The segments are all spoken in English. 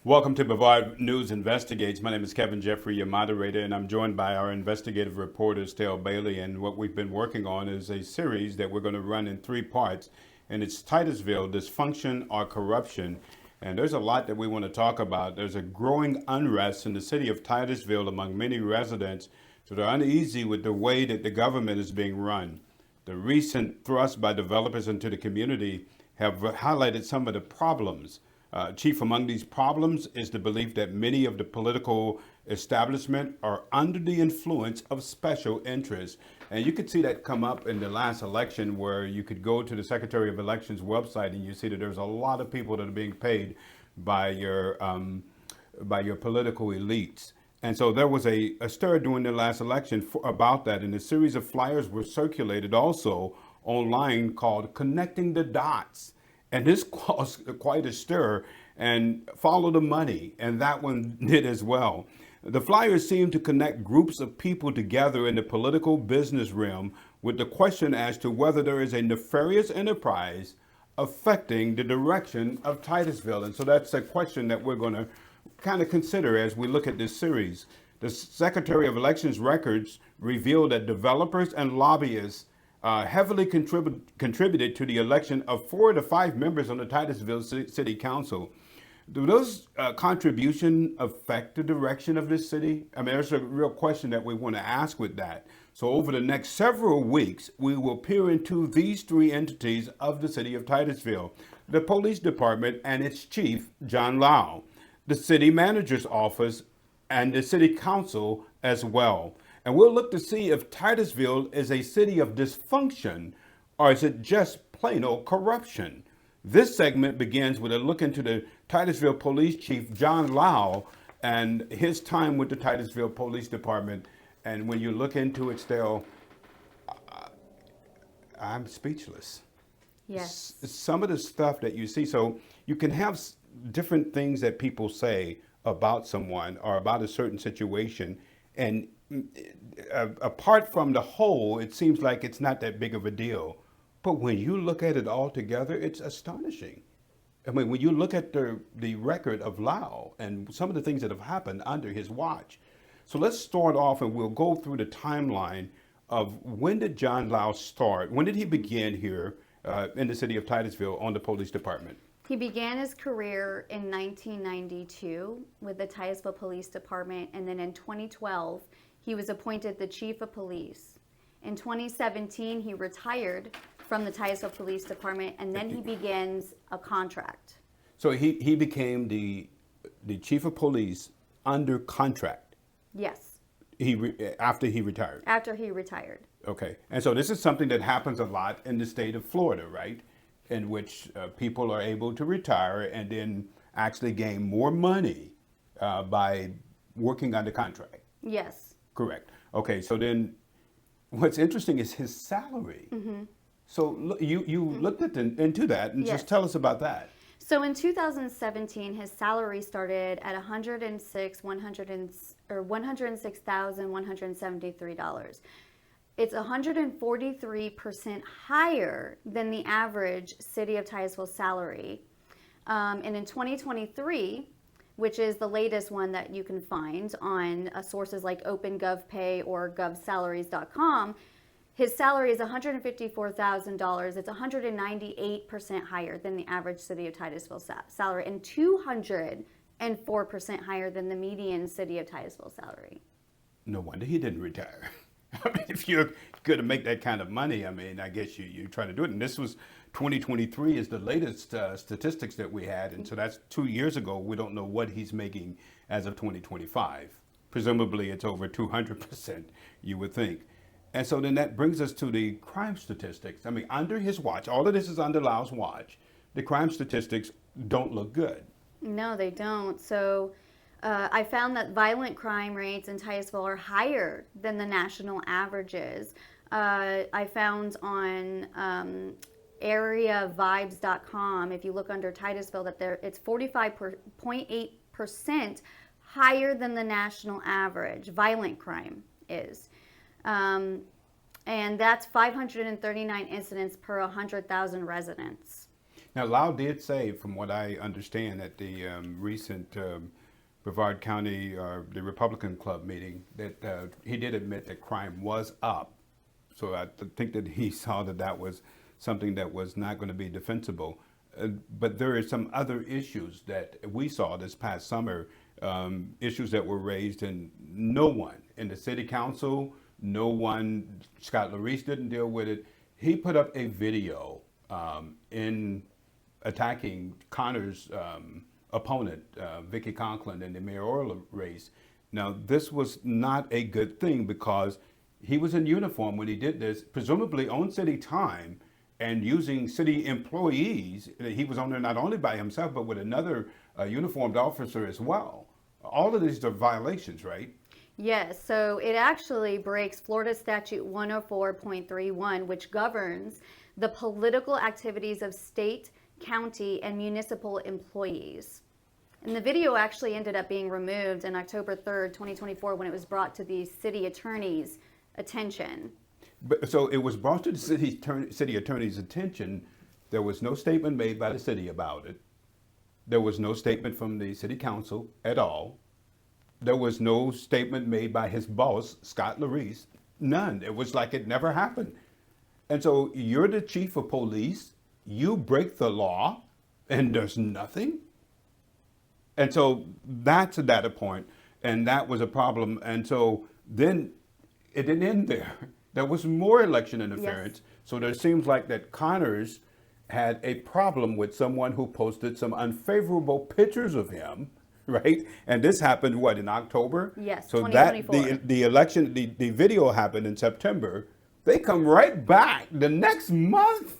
Welcome to Brevard News Investigates. My name is Kevin Jeffrey, your moderator, and I'm joined by our investigative reporter, Stale Bailey. And what we've been working on is a series that we're going to run in three parts, and it's Titusville, Dysfunction or Corruption. And there's a lot that we want to talk about. There's a growing unrest in the city of Titusville among many residents that are uneasy with the way that the government is being run. The recent thrust by developers into the community have highlighted some of the problems. Chief among these problems is the belief that many of the political establishment are under the influence of special interests. And you could see that come up in the last election where you could go to the Secretary of Elections website and you see that there's a lot of people that are being paid by your political elites. And so there was a stir during the last election about that. And a series of flyers were circulated also online called Connecting the Dots. And this caused quite a stir, and Follow the Money, and that one did as well. The flyers seem to connect groups of people together in the political business realm with the question as to whether there is a nefarious enterprise affecting the direction of Titusville. And so that's a question that we're going to kind of consider as we look at this series. The Secretary of Elections records reveal that developers and lobbyists heavily contributed to the election of 4 to 5 members on the Titusville City Council. Do those contributions affect the direction of this city? I mean, there's a real question that we want to ask with that. So over the next several weeks, we will peer into these three entities of the city of Titusville: the police department and its chief, John Lau, the city manager's office, and the city council as well. And we'll look to see if Titusville is a city of dysfunction or is it just plain old corruption. This segment begins with a look into the Titusville Police Chief, John Lau, and his time with the Titusville Police Department. And when you look into it, still, I'm speechless. Yes. Some of the stuff that you see, so you can have different things that people say about someone or about a certain situation, and apart from the whole, it seems like it's not that big of a deal. But when you look at it all together, it's astonishing. I mean, when you look at the record of Lau and some of the things that have happened under his watch. So let's start off and we'll go through the timeline of when did John Lau start? When did he begin here in the city of Titusville on the police department? He began his career in 1992 with the Titusville Police Department, and then in 2012, he was appointed the Chief of Police. In 2017, he retired from the Titusville Police Department, and then he begins a contract. So he became the Chief of Police under contract. Yes. After he retired. After he retired. Okay. And so this is something that happens a lot in the state of Florida, right? In which people are able to retire and then actually gain more money by working under contract. Yes. Correct. Okay, so then what's interesting is his salary. Mm-hmm. So you looked into that, and Yes. just tell us about that. So in 2017, his salary started at $106,173. It's 143% higher than the average city of Titusville salary. And in 2023, which is the latest one that you can find on sources like OpenGovPay or govsalaries.com, his salary is $154,000. It's 198% higher than the average city of Titusville salary, and 204% higher than the median city of Titusville salary. No wonder he didn't retire. I mean, if you're going to make that kind of money, I mean, I guess you try to do it. And this was 2023 is the latest statistics that we had. And so that's 2 years ago. We don't know what he's making as of 2025. Presumably it's over 200%, you would think. And so then that brings us to the crime statistics. I mean, under his watch, all of this is under Lau's watch. The crime statistics don't look good. No, they don't. So I found that violent crime rates in Titusville are higher than the national averages. I found on areavibes.com, if you look under Titusville, that it's 45.8% higher than the national average. Violent crime is. And that's 539 incidents per 100,000 residents. Now, Lau did say, from what I understand, at the recent Brevard County, the Republican Club meeting, that he did admit that crime was up. So I think that he saw that that was something that was not going to be defensible. But there are some other issues that we saw this past summer, issues that were raised, and no one in the city council, no one, Scott Larice didn't deal with it. He put up a video in attacking Connor's opponent, Vicky Conklin, in the mayoral race. Now, this was not a good thing because he was in uniform when he did this, presumably on city time, and using city employees. He was on there not only by himself, but with another uniformed officer as well. All of these are violations, right? Yes, so it actually breaks Florida Statute 104.31, which governs the political activities of state, county, and municipal employees. And the video actually ended up being removed on October 3rd, 2024, when it was brought to the city attorney's attention. But, so it was brought to the city attorney's attention. There was no statement made by the city about it. There was no statement from the city council at all. There was no statement made by his boss, Scott Larice. None. It was like it never happened. And so you're the chief of police. You break the law, and there's nothing. And so that's a data point, and that was a problem. And so then it didn't end there. There was more election interference. Yes. So there seems like that Connors had a problem with someone who posted some unfavorable pictures of him, right? And this happened, what, in October? Yes, so 2024. That the election, the video happened in September. They come right back the next month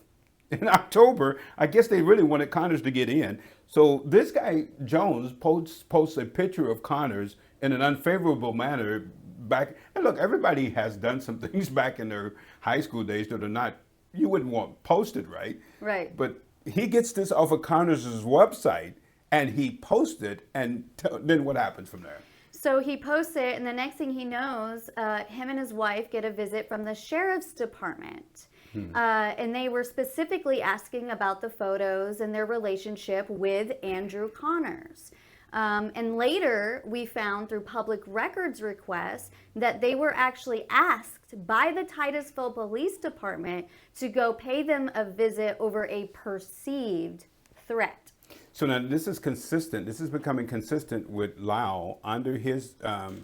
in October. I guess they really wanted Connors to get in. So this guy, Jones, posts a picture of Connors in an unfavorable manner back. And look, everybody has done some things back in their high school days that are not, you wouldn't want posted, right? Right. But he gets this off of Connors' website, and he posted, and then what happens from there? So he posts it, and the next thing he knows, him and his wife get a visit from the sheriff's department. And they were specifically asking about the photos and their relationship with Andrew Connors. And later, we found through public records requests that they were actually asked by the Titusville Police Department to go pay them a visit over a perceived threat. So now this is consistent. This is becoming consistent with Lau under his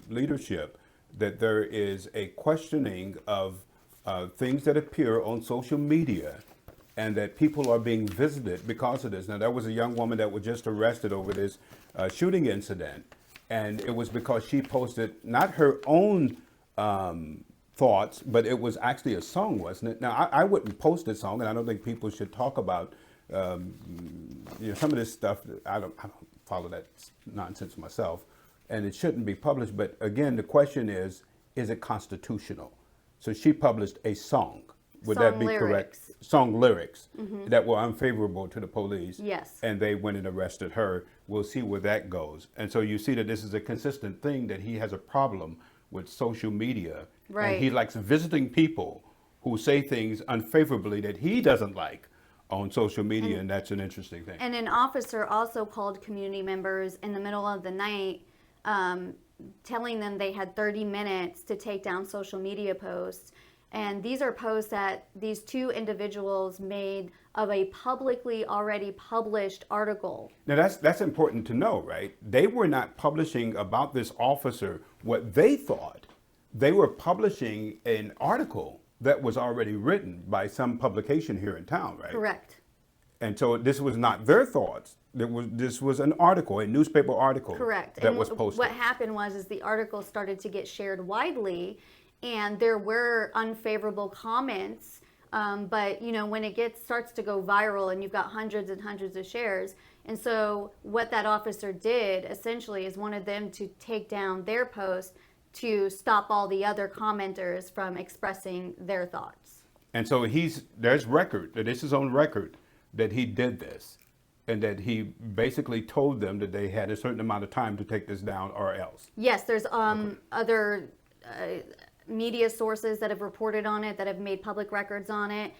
leadership, that there is a questioning of things that appear on social media, and that people are being visited because of this. Now, there was a young woman that was just arrested over this shooting incident, and it was because she posted not her own thoughts, but it was actually a song, wasn't it? Now, I wouldn't post a song, and I don't think people should talk about some of this stuff. I don't follow that nonsense myself, and it shouldn't be published. But again, the question is it constitutional? So she published a song. Would that be correct? Song lyrics that were unfavorable to the police. Yes. And they went and arrested her. We'll see where that goes. And so you see that this is a consistent thing, that he has a problem with social media. Right. And he likes visiting people who say things unfavorably that he doesn't like on social media, and that's an interesting thing. And an officer also called community members in the middle of the night, telling them they had 30 minutes to take down social media posts. And these are posts that these two individuals made of a publicly already published article. Now that's important to know, right? They were not publishing about this officer what they thought. They were publishing an article that was already written by some publication here in town, right? Correct. And so this was not their thoughts. This was an article, a newspaper article. Correct. That and was posted. What happened was the article started to get shared widely, and there were unfavorable comments. But when it starts to go viral, and you've got hundreds and hundreds of shares, and so what that officer did essentially is wanted them to take down their post to stop all the other commenters from expressing their thoughts. And so there's record, that this is on record, that he did this, and that he basically told them that they had a certain amount of time to take this down or else. Yes, there's other media sources that have reported on it, that have made public records on it.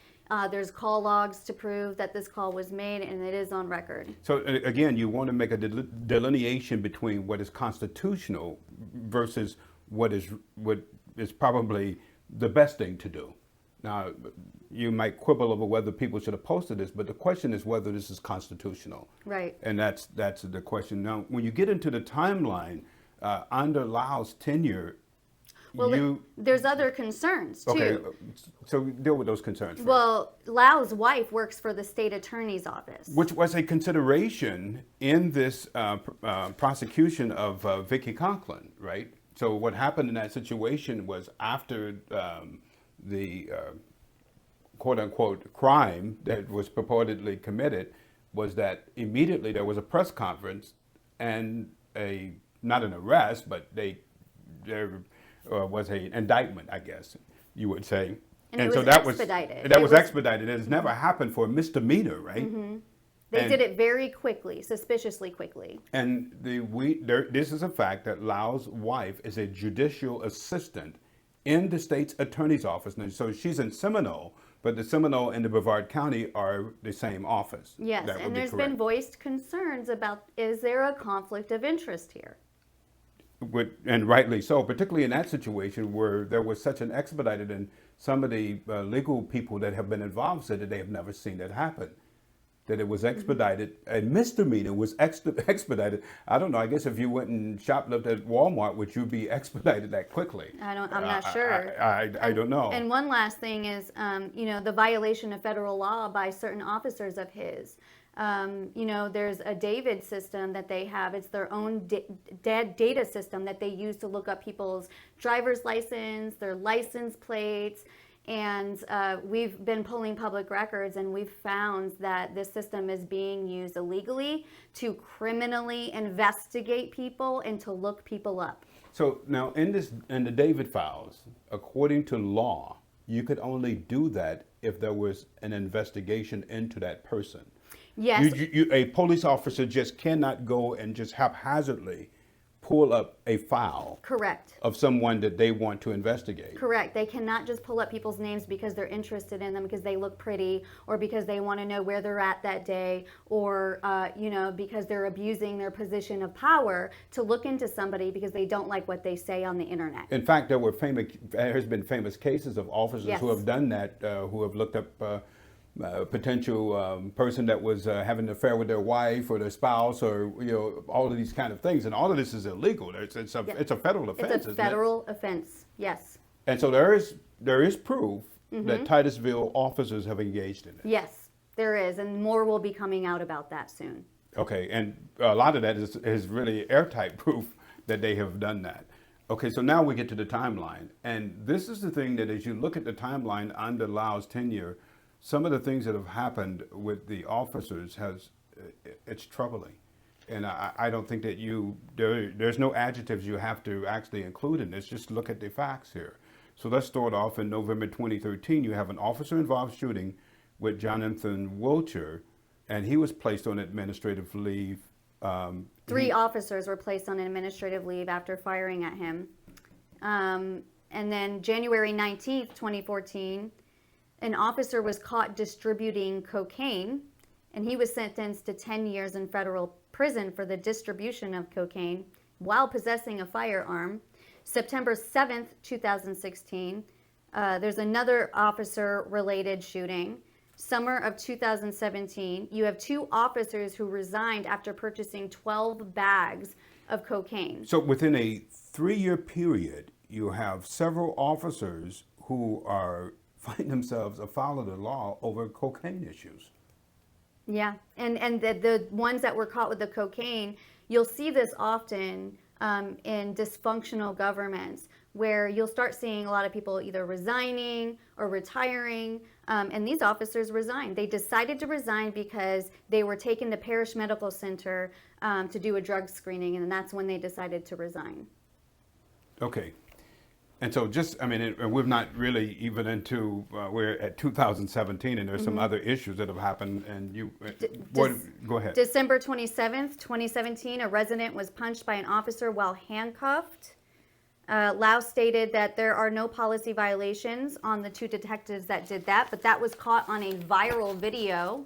There's call logs to prove that this call was made, and it is on record. So again, you want to make a delineation between what is constitutional versus what is probably the best thing to do. Now, you might quibble over whether people should have posted this, but the question is whether this is constitutional. Right. And that's the question. Now, when you get into the timeline, under Lau's tenure, Well, there's other concerns too. Okay, so deal with those concerns first. Well, Lau's wife works for the state attorney's office. Which was a consideration in this prosecution of Vicky Conklin, right? So what happened in that situation was after the quote-unquote crime that was purportedly committed was that immediately there was a press conference and not an arrest, but there was an indictment, I guess you would say. And it so was that expedited. That was expedited. It has never happened for a misdemeanor, right? Mm-hmm. They did it very quickly, suspiciously quickly. And this is a fact that Lau's wife is a judicial assistant in the state's attorney's office. And so she's in Seminole, but the Seminole and the Brevard County are the same office. Yes, and there's been voiced concerns about, is there a conflict of interest here? And rightly so, particularly in that situation where there was such an expedited, and some of the legal people that have been involved said that they have never seen it happen. That it was expedited, a misdemeanor was expedited. I don't know, I guess if you went and shoplifted at Walmart, would you be expedited that quickly? I'm not sure. I don't know. And one last thing is, the violation of federal law by certain officers of his. There's a David system that they have. It's their own data system that they use to look up people's driver's license, their license plates. And we've been pulling public records, and we've found that this system is being used illegally to criminally investigate people and to look people up. So now in the David files, according to law, you could only do that if there was an investigation into that person. Yes. A police officer just cannot go and just haphazardly pull up a file. Correct. Of someone that they want to investigate. Correct. They cannot just pull up people's names because they're interested in them, because they look pretty, or because they want to know where they're at that day, or because they're abusing their position of power to look into somebody because they don't like what they say on the internet. In fact, there has been famous cases of officers Yes. who have done that, who have looked up potential person that was having an affair with their wife or their spouse, or all of these kind of things, and all of this is illegal. It's a federal offense. It's a federal offense. Yes. And so there is proof that Titusville officers have engaged in it. Yes, there is, and more will be coming out about that soon. Okay, and a lot of that is really airtight proof that they have done that. Okay, so now we get to the timeline, and this is the thing that as you look at the timeline under Lau's tenure, some of the things that have happened with the officers it's troubling. And I don't think that there's no adjectives you have to actually include in this. Just look at the facts here. So let's start off in November 2013. You have an officer-involved shooting with Jonathan Wilcher, and he was placed on administrative leave. 3 officers were placed on administrative leave after firing at him. And then January 19th, 2014, an officer was caught distributing cocaine, and he was sentenced to 10 years in federal prison for the distribution of cocaine while possessing a firearm. September 7th, 2016, there's another officer-related shooting. Summer of 2017, you have 2 officers who resigned after purchasing 12 bags of cocaine. So within a 3-year period, you have several officers who find themselves afoul of the law over cocaine issues. Yeah, and the ones that were caught with the cocaine, you'll see this often in dysfunctional governments, where you'll start seeing a lot of people either resigning or retiring, and these officers resigned. They decided to resign because they were taken to Parish Medical Center to do a drug screening, and that's when they decided to resign. Okay. And so and we're not really even into, we're at 2017, and there's some other issues that have happened, and go ahead. December 27th, 2017, a resident was punched by an officer while handcuffed. Lau stated that there are no policy violations on the two detectives that did that, but that was caught on a viral video.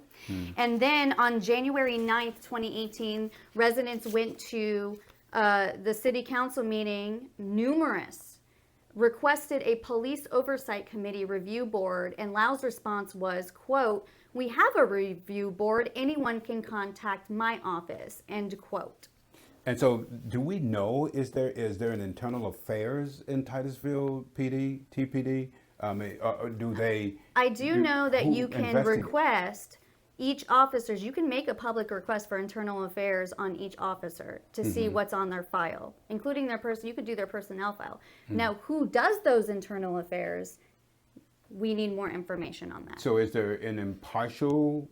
And then on January 9th, 2018, residents went to the city council meeting, requested a police oversight committee review board, and Lau's response was, quote, "We have a review board. Anyone can contact my office," end quote. And so, do we know, is there an internal affairs in Titusville PD, TPD? Or do they? I do know that who you can investigate? request each officer's, you can make a public request for internal affairs on each officer to see what's on their file, including their you could do their personnel file. Now, who does those internal affairs? We need more information on that. So, is there an impartial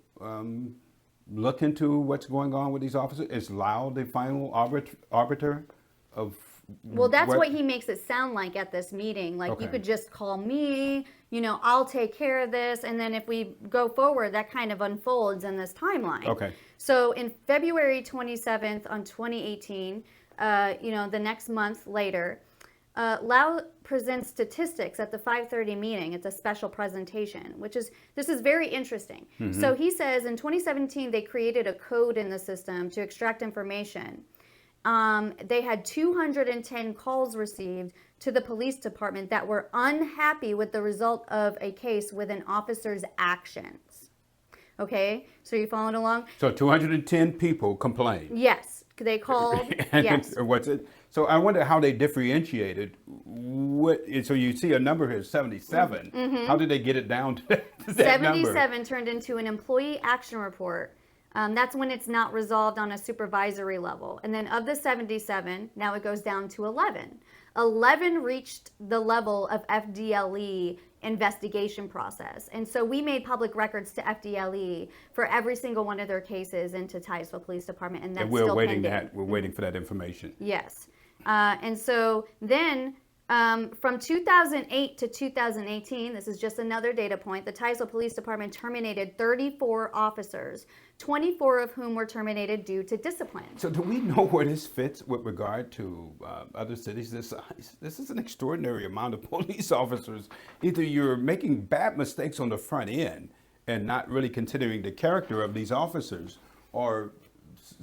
look into what's going on with these officers? Is Lau the final arbiter of? Well, that's what he makes it sound like at this meeting. Like, you Okay. could just call me, I'll take care of this. And then if we go forward, that kind of unfolds in this timeline. Okay. So in February 27th on 2018, the next month later, Lau presents statistics at the 5:30 meeting. It's a special presentation, this is very interesting. So he says in 2017, they created a code in the system to extract information. They had 210 calls received to the police department that were unhappy with the result of a case with an officer's actions. Okay, so you following along? So 210 people complained. Yes, they called. Yes. Or what's it? So I wonder how they differentiated. So you see a number here, 77. How did they get it down to that number? 77 turned into an employee action report. That's when it's not resolved on a supervisory level. And then of the 77, now it goes down to 11. 11 reached the level of FDLE investigation process. And so we made public records to FDLE for every single one of their cases into Titusville Police Department. And that's And we're still waiting pending. we're waiting for that information. Yes. And so then from 2008 to 2018, this is just another data point, the Titusville Police Department terminated 34 officers, 24 of whom were terminated due to discipline. So do we know where this fits with regard to other cities this size? This is an extraordinary amount of police officers. Either you're making bad mistakes on the front end and not really considering the character of these officers, or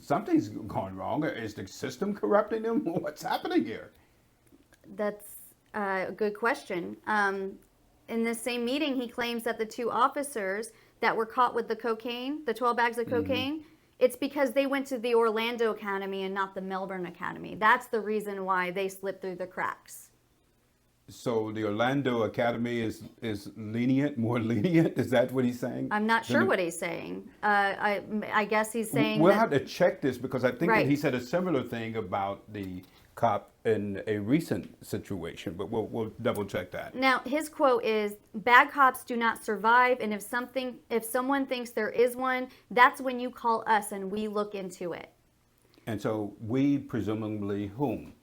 something's gone wrong. Is the system corrupting them? What's happening here? That's a good question. In this same meeting, he claims that the two officers that were caught with the cocaine, the 12 bags of cocaine, it's because they went to the Orlando Academy and not the Melbourne Academy. That's the reason why they slipped through the cracks. So the Orlando Academy is lenient, more lenient? Is that what he's saying? I'm not sure what he's saying. I guess he's saying we'll that, have to check this, because I think Right. that he said a similar thing about the cop in a recent situation, but we'll double check that. Now, his quote is, "Bad cops do not survive, and if someone thinks there is one, that's when you call us and we look into it." And so we presumably whom?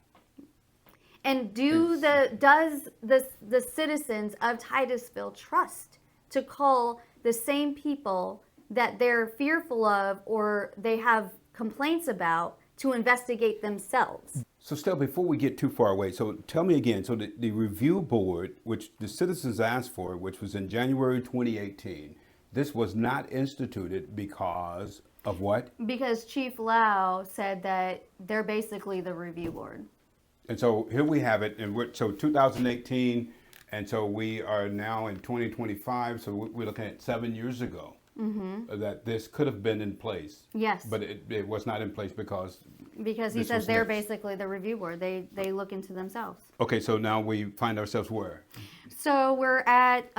And does the citizens of Titusville trust to call the same people that they're fearful of or they have complaints about to investigate themselves? So still, before we get too far away, so tell me again, so the review board, which the citizens asked for, which was in January 2018, this was not instituted because of what? Because Chief Lau said that they're basically the review board. And so here we have it, and so 2018, and so we are now in 2025, so we're looking at 7 years ago that this could have been in place. Yes. But it was not in place because He this says was they're next. basically the review board. They look into themselves. Okay, so now we find ourselves where? So we're at,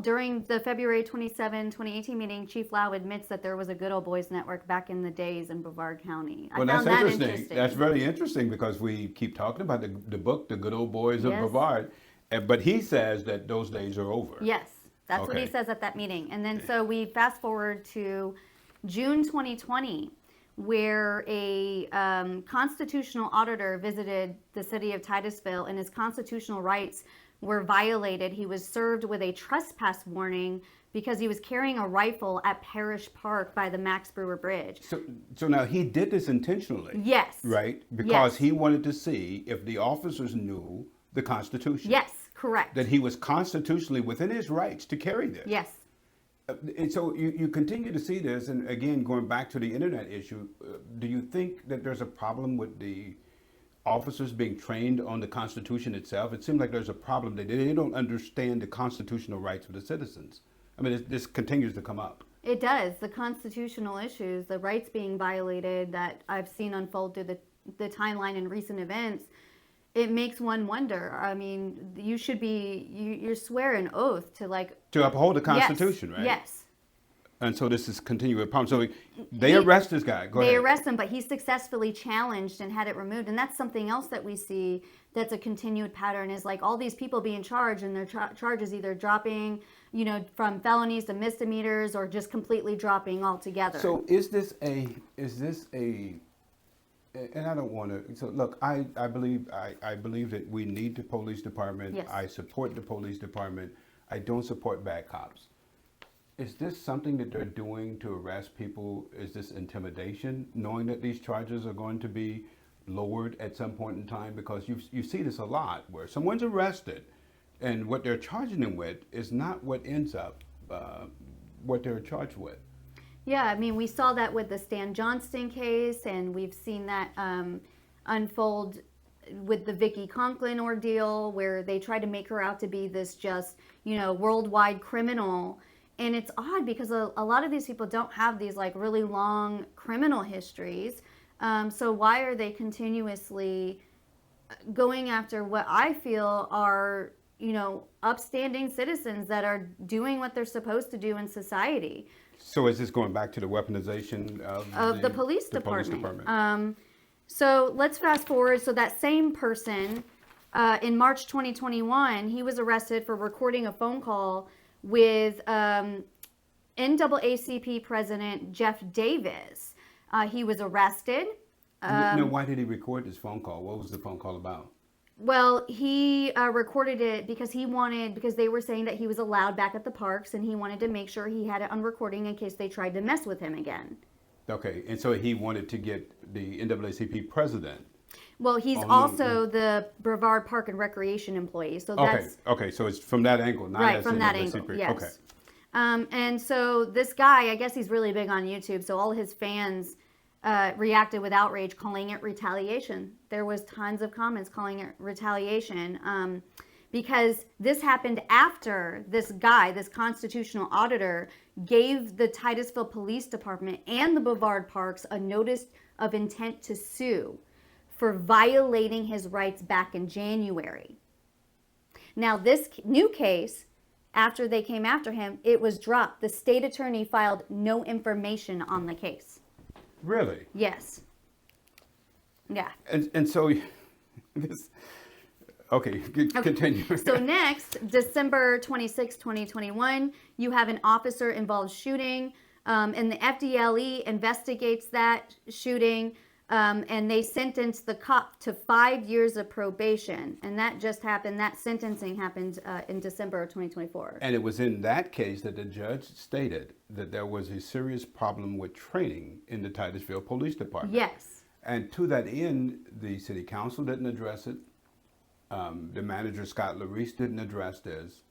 during the February 27, 2018 meeting, Chief Lau admits that there was a good old boys network back in the days in Brevard County. I Well, found that's that interesting. That's very interesting, because we keep talking about the book, The Good Old Boys of Yes. Brevard, but he says that those days are over. Yes, that's what he Okay. says at that meeting. And then so we fast forward to June 2020, where a constitutional auditor visited the city of Titusville, and his constitutional rights were violated. He was served with a trespass warning because he was carrying a rifle at Parish Park by the Max Brewer Bridge. So now he did this intentionally. Yes. Right? Because Yes. he wanted to see if the officers knew the Constitution. Yes, correct. That he was constitutionally within his rights to carry this. Yes. And so you continue to see this, and again, going back to the internet issue, do you think that there's a problem with the officers being trained on the Constitution itself? It seems like there's a problem that they don't understand the constitutional rights of the citizens. I mean, this continues to come up. It does. The constitutional issues, the rights being violated that I've seen unfold through the timeline in recent events, it makes one wonder. I mean, you should be, you swear an oath to To uphold the yes, Constitution, right? Yes. And so this is continuing problem. So they arrest this guy. Go ahead. They arrest him, but he successfully challenged and had it removed. And that's something else that we see that's a continued pattern is like all these people being charged and their charges either dropping, from felonies to misdemeanors or just completely dropping altogether. So is this a, and I don't want to, so look, I believe that we need the police department. Yes. I support the police department. I don't support bad cops. Is this something that they're doing to arrest people? Is this intimidation, knowing that these charges are going to be lowered at some point in time? Because you see this a lot where someone's arrested and what they're charging them with is not what ends up what they're charged with. Yeah, I mean, we saw that with the Stan Johnston case, and we've seen that unfold with the Vicky Conklin ordeal, where they tried to make her out to be this just, worldwide criminal. And it's odd because a lot of these people don't have these really long criminal histories. So why are they continuously going after what I feel are, upstanding citizens that are doing what they're supposed to do in society? So is this going back to the weaponization of the police department? So let's fast forward. So that same person, in March 2021, he was arrested for recording a phone call with NAACP President Jeff Davis. He was arrested. Now, why did he record this phone call? What was the phone call about? Well, he recorded it because they were saying that he was allowed back at the parks, and he wanted to make sure he had it on recording in case they tried to mess with him again. Okay, and so he wanted to get the NAACP president. Well, he's also the Brevard Park and Recreation employee, so that's okay. So it's from that angle, not right as from that NAACP. angle. Yes. Okay. And so this guy, I guess he's really big on YouTube, so all his fans reacted with outrage, calling it retaliation. There was tons of comments calling it retaliation because this happened after this guy, this constitutional auditor, gave the Titusville Police Department and the Brevard Parks a notice of intent to sue for violating his rights back in January. Now, this new case, after they came after him, it was dropped. The state attorney filed no information on the case. Really? Yes. Yeah. And so this. Okay, continue. So next, December 26, 2021, you have an officer-involved shooting, and the FDLE investigates that shooting, and they sentence the cop to 5 years of probation. And that just happened, that sentencing happened in December of 2024. And it was in that case that the judge stated that there was a serious problem with training in the Titusville Police Department. Yes. And to that end, the city council didn't address it. The manager, Scott Larice, didn't address this.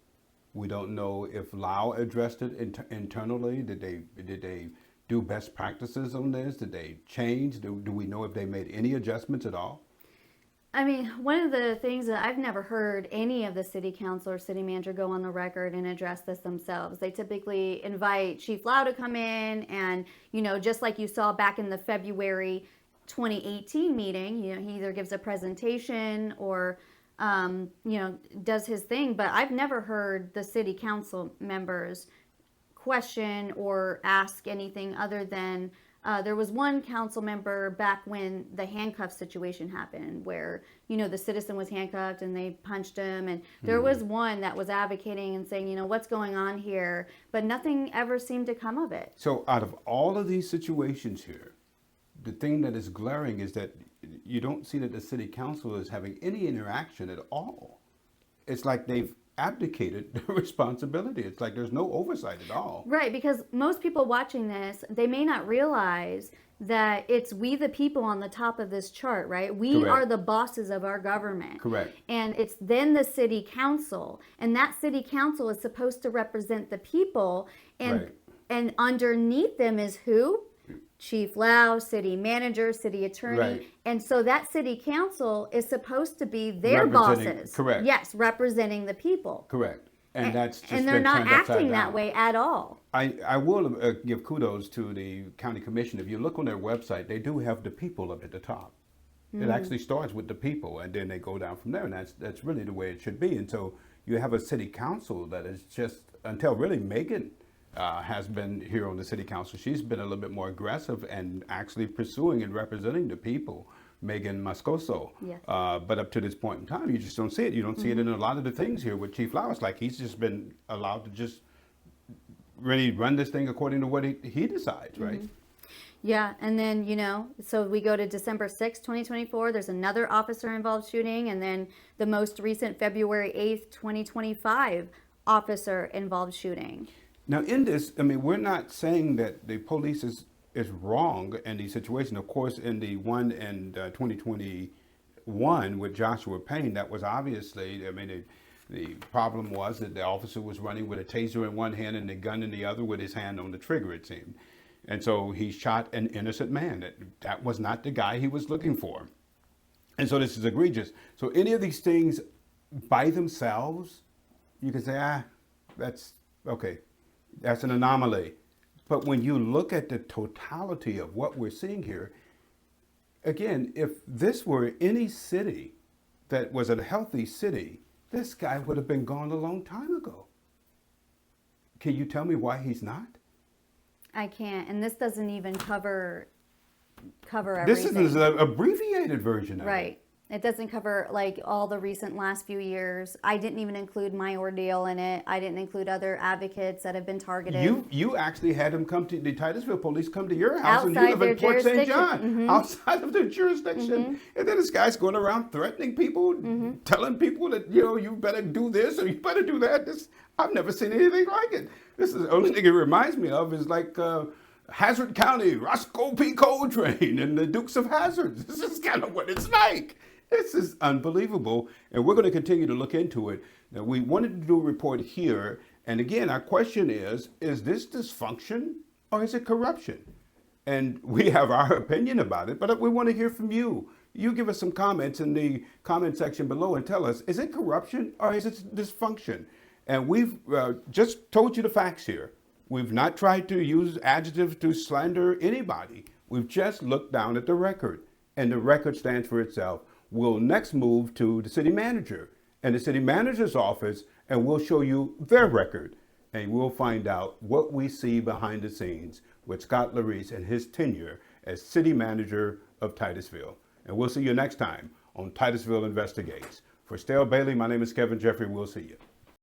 We don't know if Lau addressed it internally. Did they do best practices on this? Did they change? Do we know if they made any adjustments at all? I mean, one of the things that I've never heard any of the city council or city manager go on the record and address this themselves. They typically invite Chief Lau to come in and, just like you saw back in the February 2018 meeting, he either gives a presentation or does his thing, but I've never heard the city council members question or ask anything other than there was one council member back when the handcuff situation happened where, the citizen was handcuffed and they punched him. And there was one that was advocating and saying, what's going on here? But nothing ever seemed to come of it. So out of all of these situations here, the thing that is glaring is that you don't see that the city council is having any interaction at all it's like they've abdicated the responsibility. It's like there's no oversight at all. Right, because most people watching this, they may not realize that it's we the people on the top of this chart, right? We Correct. are the bosses of our government. Correct. And it's then the city council, and that city council is supposed to represent the people, and Right. and underneath them is who? Chief Lau, city manager, city attorney. Right. And so that city council is supposed to be their Representing- bosses. correct. Yes, representing the people. Correct. And that's just and they're been not turned upside acting that down. way at all. I will give kudos to the county commission. If you look on their website, they do have the people up at the top. It actually starts with the people, and then they go down from there, and that's really the way it should be. And so you have a city council that is just, until really Megan has been here on the city council, she's been a little bit more aggressive and actually pursuing and representing the people, Megan Moscoso. Yes. But up to this point in time, you just don't see it. You don't see it in a lot of the things here with Chief Lau. It's like he's just been allowed to just really run this thing according to what he decides, right? Yeah, and then, so we go to December 6th, 2024, there's another officer involved shooting, and then the most recent February 8th, 2025 officer involved shooting. Now, in this, I mean, we're not saying that the police is wrong in these situations. Of course, in the one in 2021 with Joshua Payne, that was obviously, I mean, the problem was that the officer was running with a taser in one hand and a gun in the other with his hand on the trigger, it seemed. And so he shot an innocent man. That was not the guy he was looking for. And so this is egregious. So any of these things by themselves, you can say, that's okay. That's an anomaly. But when you look at the totality of what we're seeing here, again, if this were any city that was a healthy city, this guy would have been gone a long time ago. Can you tell me why he's not? I can't, and this doesn't even cover everything. This is an abbreviated version of it. Right. It doesn't cover like all the recent last few years. I didn't even include my ordeal in it. I didn't include other advocates that have been targeted. You actually had them come to the Titusville police come to your house, and you Outside live in their Port St. John, jurisdiction. outside of their jurisdiction. And then this guy's going around threatening people, telling people that you better do this or you better do that. I've never seen anything like it. This is the only thing it reminds me of is like Hazard County, Roscoe P. Coltrane, and the Dukes of Hazzard. This is kind of what it's like. This is unbelievable, and we're going to continue to look into it. Now, we wanted to do a report here, and again, our question is this dysfunction or is it corruption? And we have our opinion about it, but we want to hear from you. You give us some comments in the comment section below and tell us, is it corruption or is it dysfunction? And we've just told you the facts here. We've not tried to use adjectives to slander anybody. We've just looked down at the record, and the record stands for itself. We'll next move to the city manager and the city manager's office, and we'll show you their record, and we'll find out what we see behind the scenes with Scott Larice and his tenure as city manager of Titusville. And we'll see you next time on Titusville Investigates. For Stale Bailey, my name is Kevin Jeffrey. We'll see you.